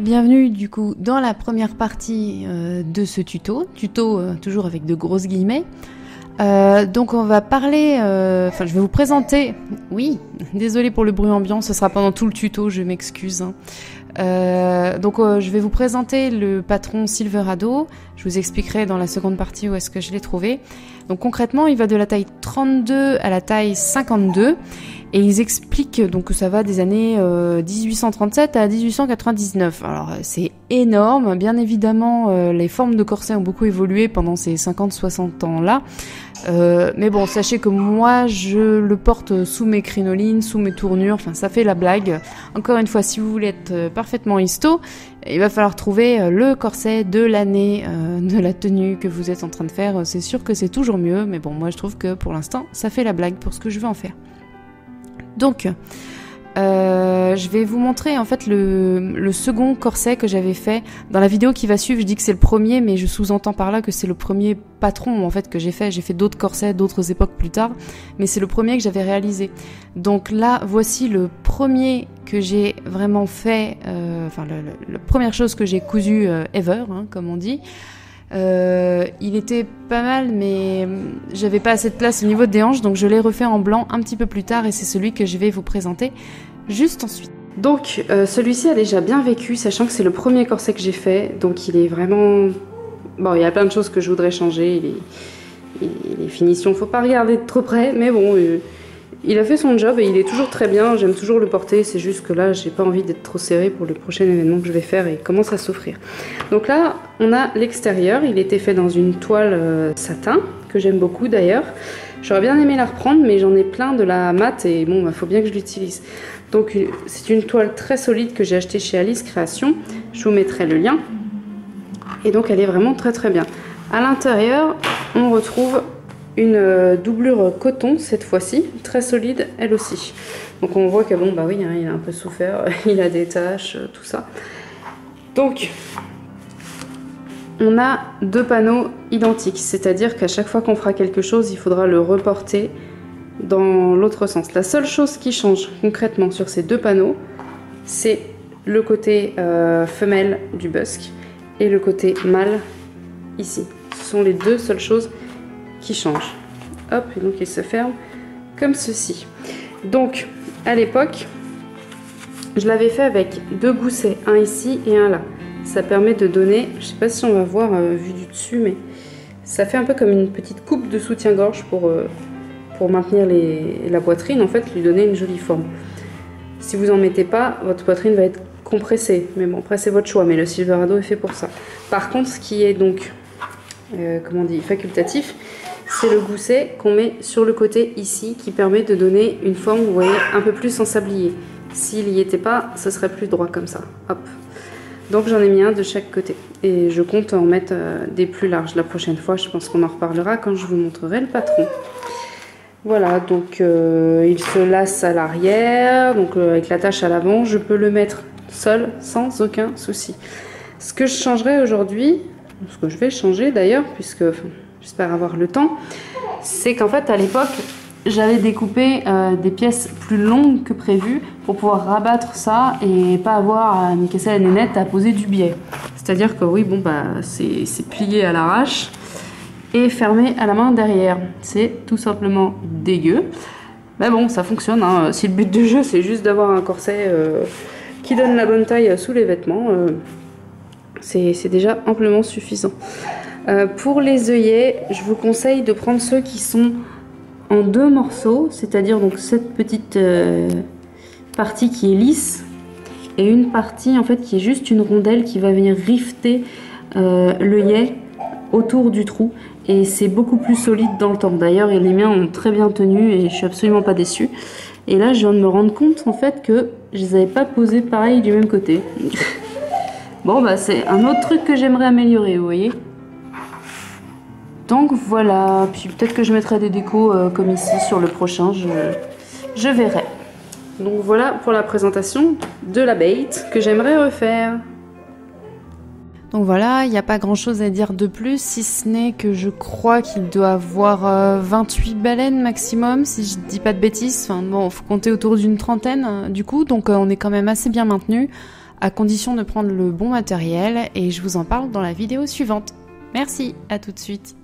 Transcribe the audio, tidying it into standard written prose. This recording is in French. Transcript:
bienvenue du coup dans la première partie de ce tuto, toujours avec de grosses guillemets. Donc on va parler, je vais vous présenter, oui, désolée pour le bruit ambiant, ce sera pendant tout le tuto, je m'excuse. Je vais vous présenter le patron Silverado, je vous expliquerai dans la seconde partie où est-ce que je l'ai trouvé. Donc concrètement, il va de la taille 32 à la taille 52. Et ils expliquent donc que ça va des années 1837 à 1899. Alors c'est énorme, bien évidemment les formes de corset ont beaucoup évolué pendant ces 50-60 ans-là. Mais bon, sachez que moi je le porte sous mes crinolines, sous mes tournures, enfin ça fait la blague. Encore une fois, si vous voulez être parfaitement histo, il va falloir trouver le corset de l'année de la tenue que vous êtes en train de faire. C'est sûr que c'est toujours mieux, mais bon, moi je trouve que pour l'instant ça fait la blague pour ce que je veux en faire. Donc, je vais vous montrer en fait le second corset que j'avais fait. Dans la vidéo qui va suivre, je dis que c'est le premier, mais je sous-entends par là que c'est le premier patron en fait que j'ai fait. J'ai fait d'autres corsets, d'autres époques plus tard, mais c'est le premier que j'avais réalisé. Donc là, voici le premier que j'ai vraiment fait, la première chose que j'ai cousue ever, comme on dit. Il était pas mal, mais j'avais pas assez de place au niveau des hanches, donc je l'ai refait en blanc un petit peu plus tard et c'est celui que je vais vous présenter juste ensuite. Donc celui-ci a déjà bien vécu, sachant que c'est le premier corset que j'ai fait, donc il est vraiment... Bon, il y a plein de choses que je voudrais changer, les finitions, faut pas regarder de trop près, mais bon... il a fait son job et il est toujours très bien, j'aime toujours le porter, c'est juste que là j'ai pas envie d'être trop serré pour le prochain événement que je vais faire et il commence à souffrir. Donc là on a l'extérieur, il était fait dans une toile satin, que j'aime beaucoup d'ailleurs. J'aurais bien aimé la reprendre mais j'en ai plein de la mat et bon bah, faut bien que je l'utilise. Donc c'est une toile très solide que j'ai achetée chez Alice Création, je vous mettrai le lien. Et donc elle est vraiment très très bien. À l'intérieur on retrouve une doublure coton cette fois-ci, très solide elle aussi. Donc on voit que bon bah oui, il a un peu souffert, il a des taches, tout ça. Donc on a deux panneaux identiques, c'est-à-dire qu'à chaque fois qu'on fera quelque chose, il faudra le reporter dans l'autre sens. La seule chose qui change concrètement sur ces deux panneaux, c'est le côté femelle du busque et le côté mâle ici. Ce sont les deux seules choses qui change. Hop, et donc il se ferme comme ceci. Donc à l'époque je l'avais fait avec deux goussets, un ici et un là. Ça permet de donner, je sais pas si on va voir vu du dessus, mais ça fait un peu comme une petite coupe de soutien-gorge pour maintenir la poitrine, en fait, lui donner une jolie forme. Si vous en mettez pas, votre poitrine va être compressée, mais bon après c'est votre choix, mais le Silverado est fait pour ça. Par contre, ce qui est donc facultatif, c'est le gousset qu'on met sur le côté ici qui permet de donner une forme, vous voyez, un peu plus en sablier. S'il n'y était pas, ce serait plus droit comme ça. Hop. Donc j'en ai mis un de chaque côté. Et je compte en mettre des plus larges la prochaine fois. Je pense qu'on en reparlera quand je vous montrerai le patron. Voilà, donc il se lasse à l'arrière, donc avec l'attache à l'avant. Je peux le mettre seul sans aucun souci. Ce que je changerai aujourd'hui, ce que je vais changer d'ailleurs, puisque... j'espère avoir le temps, c'est qu'en fait à l'époque j'avais découpé des pièces plus longues que prévu pour pouvoir rabattre ça et pas avoir à me casser la nénette à poser du biais. C'est à dire que oui, bon bah c'est plié à l'arrache et fermé à la main derrière. C'est tout simplement dégueu, mais bon ça fonctionne, hein. Si le but du jeu c'est juste d'avoir un corset qui donne la bonne taille sous les vêtements, c'est déjà amplement suffisant. Pour les œillets, je vous conseille de prendre ceux qui sont en deux morceaux, c'est-à-dire donc cette petite partie qui est lisse et une partie en fait qui est juste une rondelle qui va venir rifter l'œillet autour du trou et c'est beaucoup plus solide dans le temps. D'ailleurs, les miens ont très bien tenu et je suis absolument pas déçue. Et là, je viens de me rendre compte en fait que je les avais pas posés pareil du même côté. Bon bah c'est un autre truc que j'aimerais améliorer, vous voyez. Donc voilà, puis peut-être que je mettrai des décos comme ici sur le prochain, je verrai. Donc voilà pour la présentation de la bête que j'aimerais refaire. Donc voilà, il n'y a pas grand chose à dire de plus, si ce n'est que je crois qu'il doit avoir 28 baleines maximum, si je dis pas de bêtises. Enfin bon, faut compter autour d'une trentaine du coup, donc on est quand même assez bien maintenu. à condition de prendre le bon matériel et je vous en parle dans la vidéo suivante. Merci, à tout de suite.